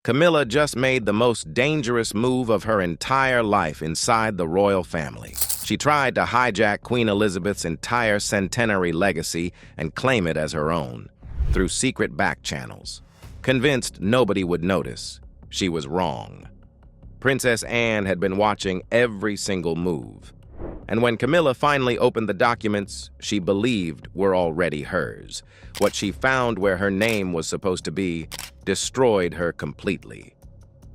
Camilla just made the most dangerous move of her entire life inside the royal family. She tried to hijack Queen Elizabeth's entire Centenary legacy and claim it as her own, through secret back channels. Convinced nobody would notice, she was wrong. Princess Anne had been watching every single move. And when Camilla finally opened the documents she believed were already hers, what she found where her name was supposed to be destroyed her completely.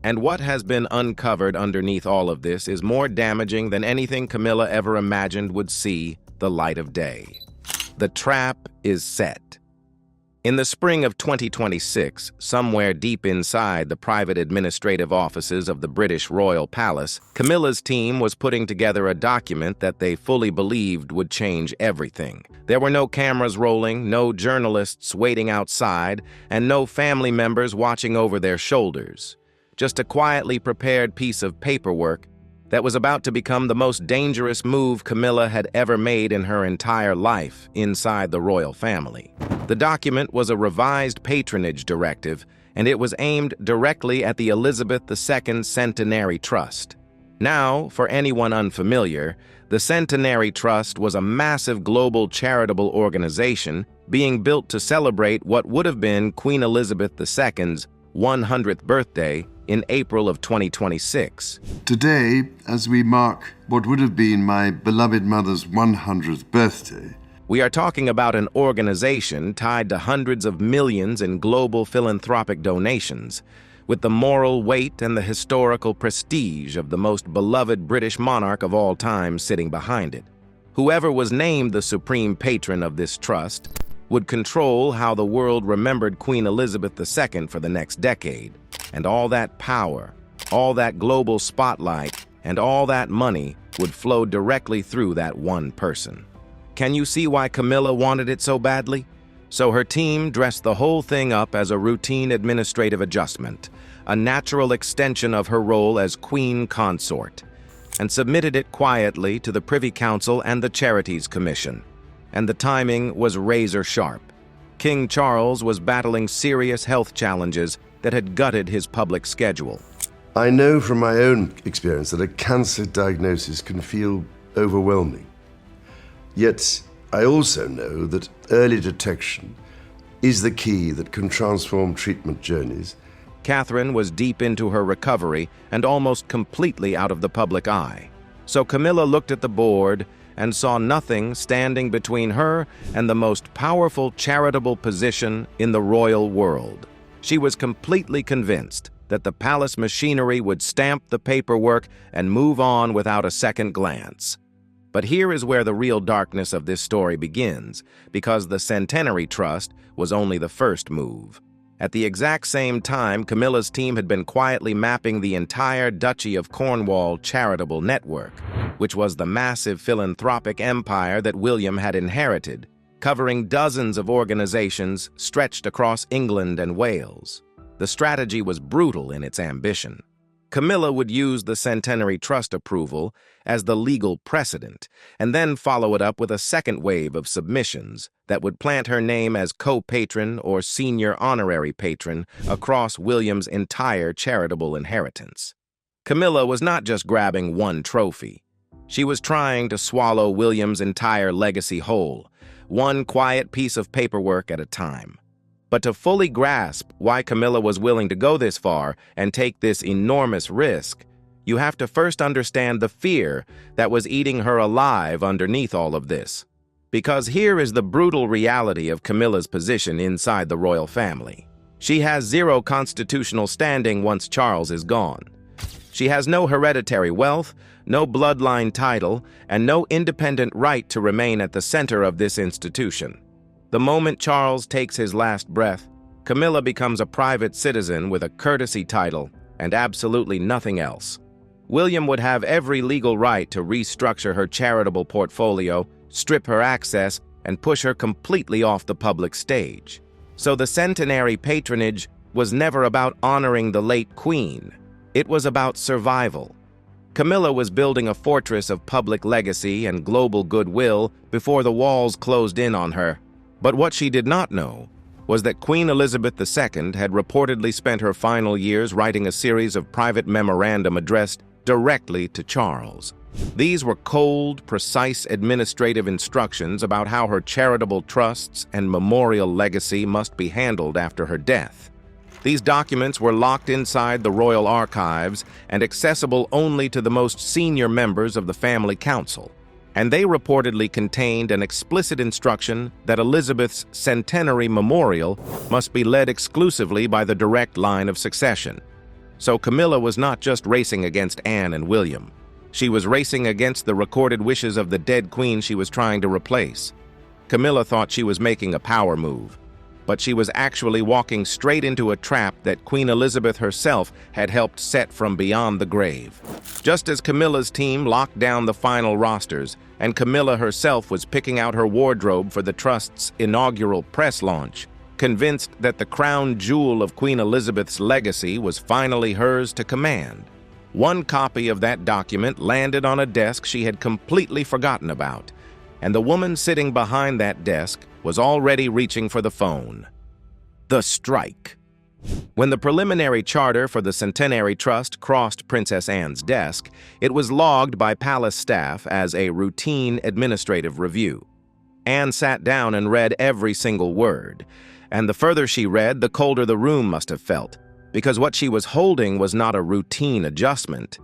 And what has been uncovered underneath all of this is more damaging than anything Camilla ever imagined would see the light of day. The trap is set. In the spring of 2026, somewhere deep inside the private administrative offices of the British Royal Palace, Camilla's team was putting together a document that they fully believed would change everything. There were no cameras rolling, no journalists waiting outside, and no family members watching over their shoulders. Just a quietly prepared piece of paperwork that was about to become the most dangerous move Camilla had ever made in her entire life inside the royal family. The document was a revised patronage directive, and it was aimed directly at the Elizabeth II Centenary Trust. Now, for anyone unfamiliar, the Centenary Trust was a massive global charitable organization being built to celebrate what would have been Queen Elizabeth II's 100th birthday in April of 2026. Today, as we mark what would have been my beloved mother's 100th birthday, we are talking about an organization tied to hundreds of millions in global philanthropic donations, with the moral weight and the historical prestige of the most beloved British monarch of all time sitting behind it. Whoever was named the supreme patron of this trust would control how the world remembered Queen Elizabeth II for the next decade. And all that power, all that global spotlight, and all that money would flow directly through that one person. Can you see why Camilla wanted it so badly? So her team dressed the whole thing up as a routine administrative adjustment, a natural extension of her role as Queen Consort, and submitted it quietly to the Privy Council and the Charities Commission. And the timing was razor sharp. King Charles was battling serious health challenges that had gutted his public schedule. I know from my own experience that a cancer diagnosis can feel overwhelming. Yet, I also know that early detection is the key that can transform treatment journeys. Catherine was deep into her recovery and almost completely out of the public eye. So Camilla looked at the board and saw nothing standing between her and the most powerful charitable position in the royal world. She was completely convinced that the palace machinery would stamp the paperwork and move on without a second glance. But here is where the real darkness of this story begins, because the Centenary Trust was only the first move. At the exact same time, Camilla's team had been quietly mapping the entire Duchy of Cornwall charitable network, which was the massive philanthropic empire that William had inherited, covering dozens of organizations stretched across England and Wales. The strategy was brutal in its ambition. Camilla would use the Centenary Trust approval as the legal precedent, and then follow it up with a second wave of submissions that would plant her name as co-patron or senior honorary patron across William's entire charitable inheritance. Camilla was not just grabbing one trophy. She was trying to swallow William's entire legacy whole, one quiet piece of paperwork at a time. But to fully grasp why Camilla was willing to go this far and take this enormous risk, you have to first understand the fear that was eating her alive underneath all of this. Because here is the brutal reality of Camilla's position inside the royal family. She has zero constitutional standing once Charles is gone. She has no hereditary wealth, no bloodline title, and no independent right to remain at the center of this institution. The moment Charles takes his last breath, Camilla becomes a private citizen with a courtesy title and absolutely nothing else. William would have every legal right to restructure her charitable portfolio, strip her access, and push her completely off the public stage. So the Centenary patronage was never about honoring the late queen. It was about survival. Camilla was building a fortress of public legacy and global goodwill before the walls closed in on her. But what she did not know was that Queen Elizabeth II had reportedly spent her final years writing a series of private memorandum addressed directly to Charles. These were cold, precise administrative instructions about how her charitable trusts and memorial legacy must be handled after her death. These documents were locked inside the royal archives and accessible only to the most senior members of the family council, and they reportedly contained an explicit instruction that Elizabeth's Centenary memorial must be led exclusively by the direct line of succession. So Camilla was not just racing against Anne and William. She was racing against the recorded wishes of the dead queen she was trying to replace. Camilla thought she was making a power move, but she was actually walking straight into a trap that Queen Elizabeth herself had helped set from beyond the grave. Just as Camilla's team locked down the final rosters, and Camilla herself was picking out her wardrobe for the Trust's inaugural press launch, convinced that the crown jewel of Queen Elizabeth's legacy was finally hers to command. One copy of that document landed on a desk she had completely forgotten about, and the woman sitting behind that desk was already reaching for the phone. The strike. When the preliminary charter for the Centenary Trust crossed Princess Anne's desk, it was logged by palace staff as a routine administrative review. Anne sat down and read every single word, and the further she read, the colder the room must have felt, because what she was holding was not a routine adjustment.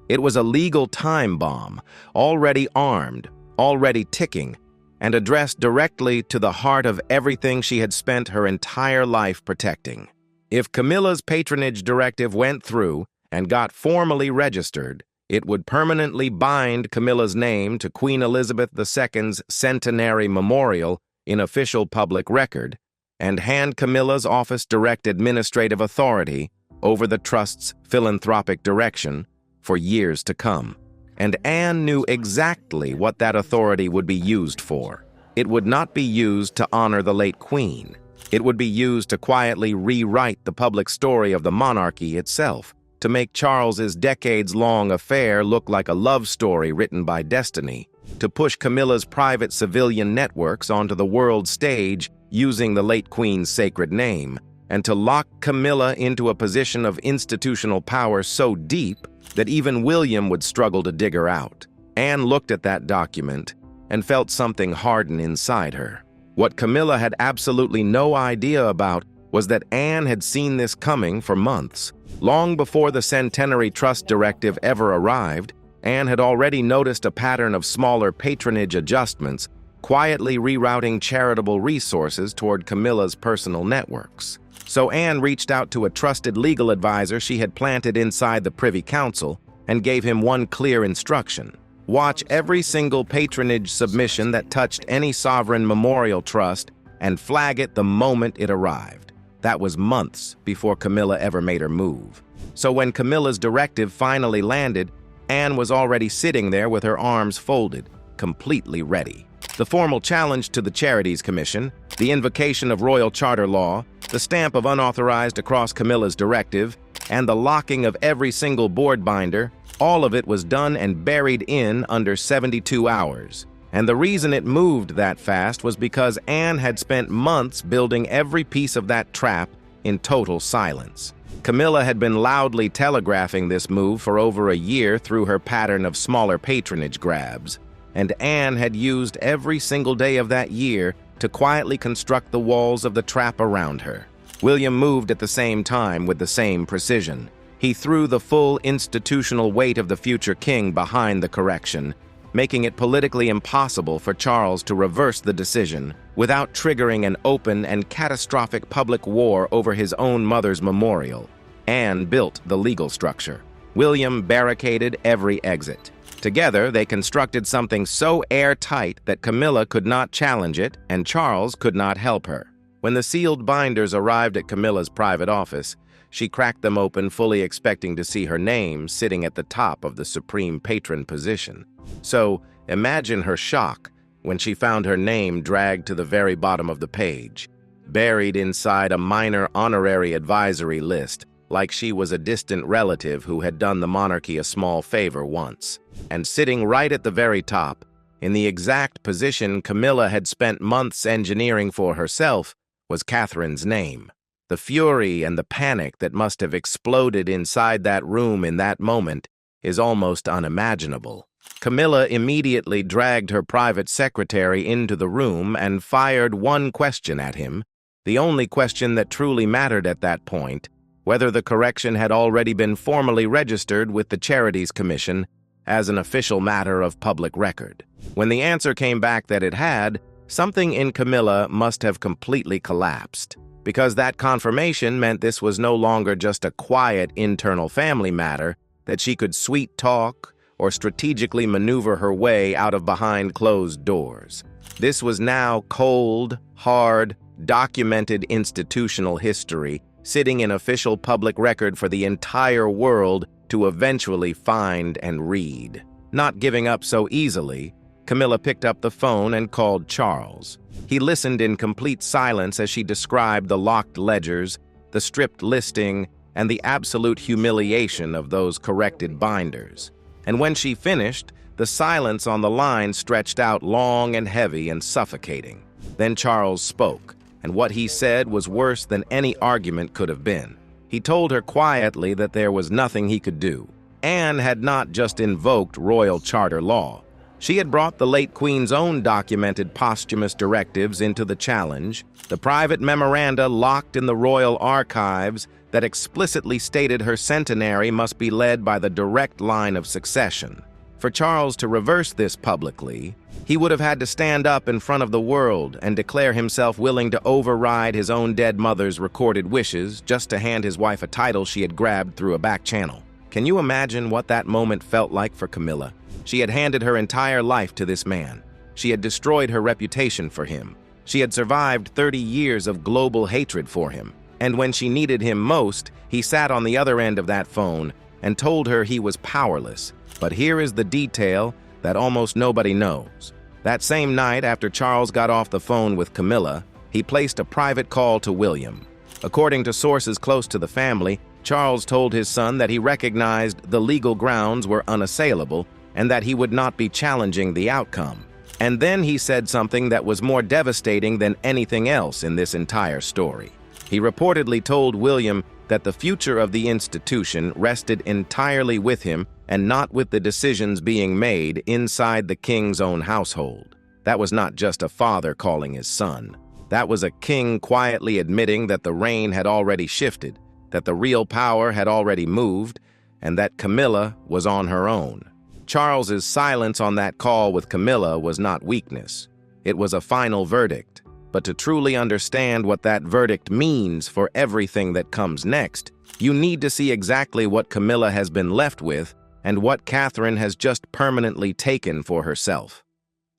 It was a legal time bomb, already armed, already ticking, and addressed directly to the heart of everything she had spent her entire life protecting. If Camilla's patronage directive went through and got formally registered, it would permanently bind Camilla's name to Queen Elizabeth II's Centenary Memorial in official public record and hand Camilla's office direct administrative authority over the Trust's philanthropic direction for years to come. And Anne knew exactly what that authority would be used for. It would not be used to honor the late Queen. It would be used to quietly rewrite the public story of the monarchy itself, to make Charles's decades-long affair look like a love story written by destiny, to push Camilla's private civilian networks onto the world stage using the late Queen's sacred name, and to lock Camilla into a position of institutional power so deep that even William would struggle to dig her out. Anne looked at that document and felt something harden inside her. What Camilla had absolutely no idea about was that Anne had seen this coming for months. Long before the Centenary Trust Directive ever arrived, Anne had already noticed a pattern of smaller patronage adjustments, quietly rerouting charitable resources toward Camilla's personal networks. So Anne reached out to a trusted legal advisor she had planted inside the Privy Council and gave him one clear instruction: watch every single patronage submission that touched any sovereign memorial trust and flag it the moment it arrived. That was months before Camilla ever made her move. So when Camilla's directive finally landed, Anne was already sitting there with her arms folded, completely ready. The formal challenge to the Charities Commission, the invocation of royal charter law, the stamp of unauthorized across Camilla's directive, and the locking of every single board binder, all of it was done and buried in under 72 hours. And the reason it moved that fast was because Anne had spent months building every piece of that trap in total silence. Camilla had been loudly telegraphing this move for over a year through her pattern of smaller patronage grabs, and Anne had used every single day of that year to quietly construct the walls of the trap around her. William moved at the same time with the same precision. He threw the full institutional weight of the future king behind the correction, making it politically impossible for Charles to reverse the decision without triggering an open and catastrophic public war over his own mother's memorial. Anne built the legal structure. William barricaded every exit. Together, they constructed something so airtight that Camilla could not challenge it and Charles could not help her. When the sealed binders arrived at Camilla's private office, she cracked them open, fully expecting to see her name sitting at the top of the supreme patron position. So, imagine her shock when she found her name dragged to the very bottom of the page, buried inside a minor honorary advisory list, like she was a distant relative who had done the monarchy a small favor once. And sitting right at the very top, in the exact position Camilla had spent months engineering for herself, was Catherine's name. The fury and the panic that must have exploded inside that room in that moment is almost unimaginable. Camilla immediately dragged her private secretary into the room and fired one question at him, the only question that truly mattered at that point, whether the correction had already been formally registered with the Charities Commission as an official matter of public record. When the answer came back that it had, something in Camilla must have completely collapsed, because that confirmation meant this was no longer just a quiet internal family matter that she could sweet talk or strategically maneuver her way out of behind closed doors. This was now cold, hard, documented institutional history sitting in official public record for the entire world to eventually find and read. Not giving up so easily, Camilla picked up the phone and called Charles. He listened in complete silence as she described the locked ledgers, the stripped listing, and the absolute humiliation of those corrected binders. And when she finished, the silence on the line stretched out long and heavy and suffocating. Then Charles spoke, and what he said was worse than any argument could have been. He told her quietly that there was nothing he could do. Anne had not just invoked royal charter law. She had brought the late Queen's own documented posthumous directives into the challenge, the private memoranda locked in the royal archives that explicitly stated her centenary must be led by the direct line of succession. For Charles to reverse this publicly, he would have had to stand up in front of the world and declare himself willing to override his own dead mother's recorded wishes just to hand his wife a title she had grabbed through a back channel. Can you imagine what that moment felt like for Camilla? She had handed her entire life to this man. She had destroyed her reputation for him. She had survived 30 years of global hatred for him. And when she needed him most, he sat on the other end of that phone and told her he was powerless. But here is the detail that almost nobody knows. That same night, after Charles got off the phone with Camilla, he placed a private call to William. According to sources close to the family, Charles told his son that he recognized the legal grounds were unassailable and that he would not be challenging the outcome. And then he said something that was more devastating than anything else in this entire story. He reportedly told William that the future of the institution rested entirely with him and not with the decisions being made inside the king's own household. That was not just a father calling his son. That was a king quietly admitting that the reign had already shifted, that the real power had already moved, and that Camilla was on her own. Charles's silence on that call with Camilla was not weakness. It was a final verdict. But to truly understand what that verdict means for everything that comes next, you need to see exactly what Camilla has been left with and what Catherine has just permanently taken for herself.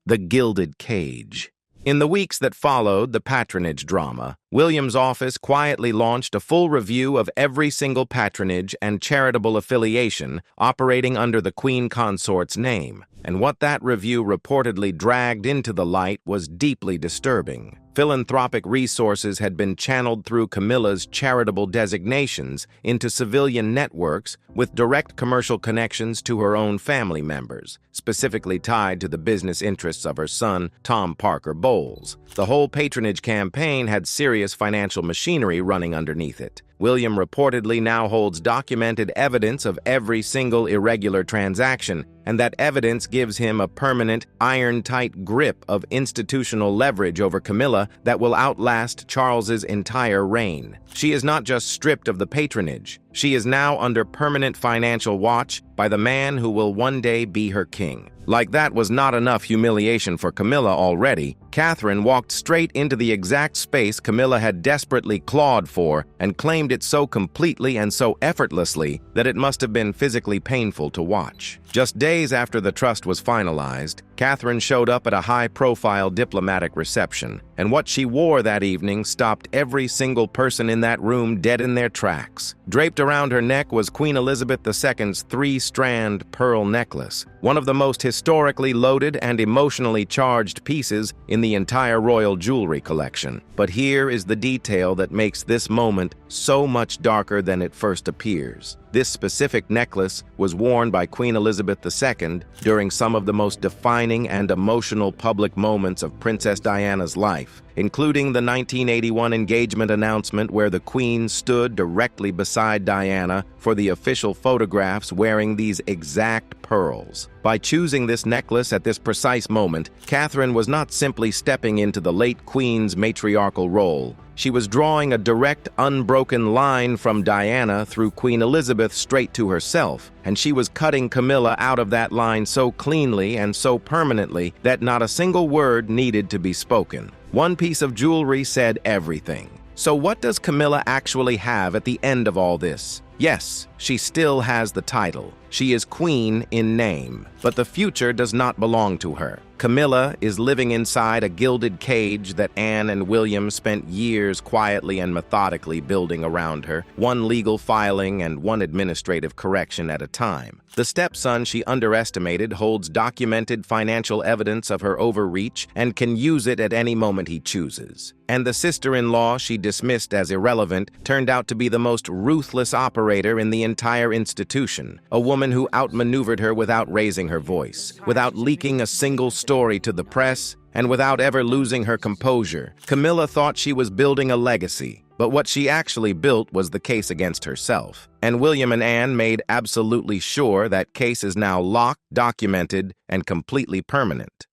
The Gilded Cage. In the weeks that followed the Patronage drama, William's office quietly launched a full review of every single patronage and charitable affiliation operating under the Queen Consort's name. And what that review reportedly dragged into the light was deeply disturbing. Philanthropic resources had been channeled through Camilla's charitable designations into civilian networks with direct commercial connections to her own family members, specifically tied to the business interests of her son, Tom Parker Bowles. The whole patronage campaign had serious financial machinery running underneath it. William reportedly now holds documented evidence of every single irregular transaction, and that evidence gives him a permanent, iron-tight grip of institutional leverage over Camilla that will outlast Charles's entire reign. She is not just stripped of the patronage. She is now under permanent financial watch by the man who will one day be her king. Like that was not enough humiliation for Camilla already, Catherine walked straight into the exact space Camilla had desperately clawed for and claimed it so completely and so effortlessly that it must have been physically painful to watch. Just days after the trust was finalized, Catherine showed up at a high-profile diplomatic reception, and what she wore that evening stopped every single person in that room dead in their tracks. Draped around her neck was Queen Elizabeth II's three-strand pearl necklace, one of the most historically loaded and emotionally charged pieces in the entire royal jewelry collection. But here is the detail that makes this moment so much darker than it first appears. This specific necklace was worn by Queen Elizabeth II during some of the most defining and emotional public moments of Princess Diana's life. life, including the 1981 engagement announcement where the Queen stood directly beside Diana for the official photographs wearing these exact pearls. By choosing this necklace at this precise moment, Catherine was not simply stepping into the late Queen's matriarchal role. She was drawing a direct, unbroken line from Diana through Queen Elizabeth straight to herself, and she was cutting Camilla out of that line so cleanly and so permanently that not a single word needed to be spoken. One piece of jewelry said everything. So what does Camilla actually have at the end of all this? Yes, she still has the title. She is queen in name, but the future does not belong to her. Camilla is living inside a gilded cage that Anne and William spent years quietly and methodically building around her, one legal filing and one administrative correction at a time. The stepson she underestimated holds documented financial evidence of her overreach and can use it at any moment he chooses. And the sister-in-law she dismissed as irrelevant turned out to be the most ruthless operator in the entire institution, a woman who outmaneuvered her without raising her voice, without leaking a single story to the press, and without ever losing her composure. Camilla thought she was building a legacy, but what she actually built was the case against herself. And William and Anne made absolutely sure that case is now locked, documented, and completely permanent.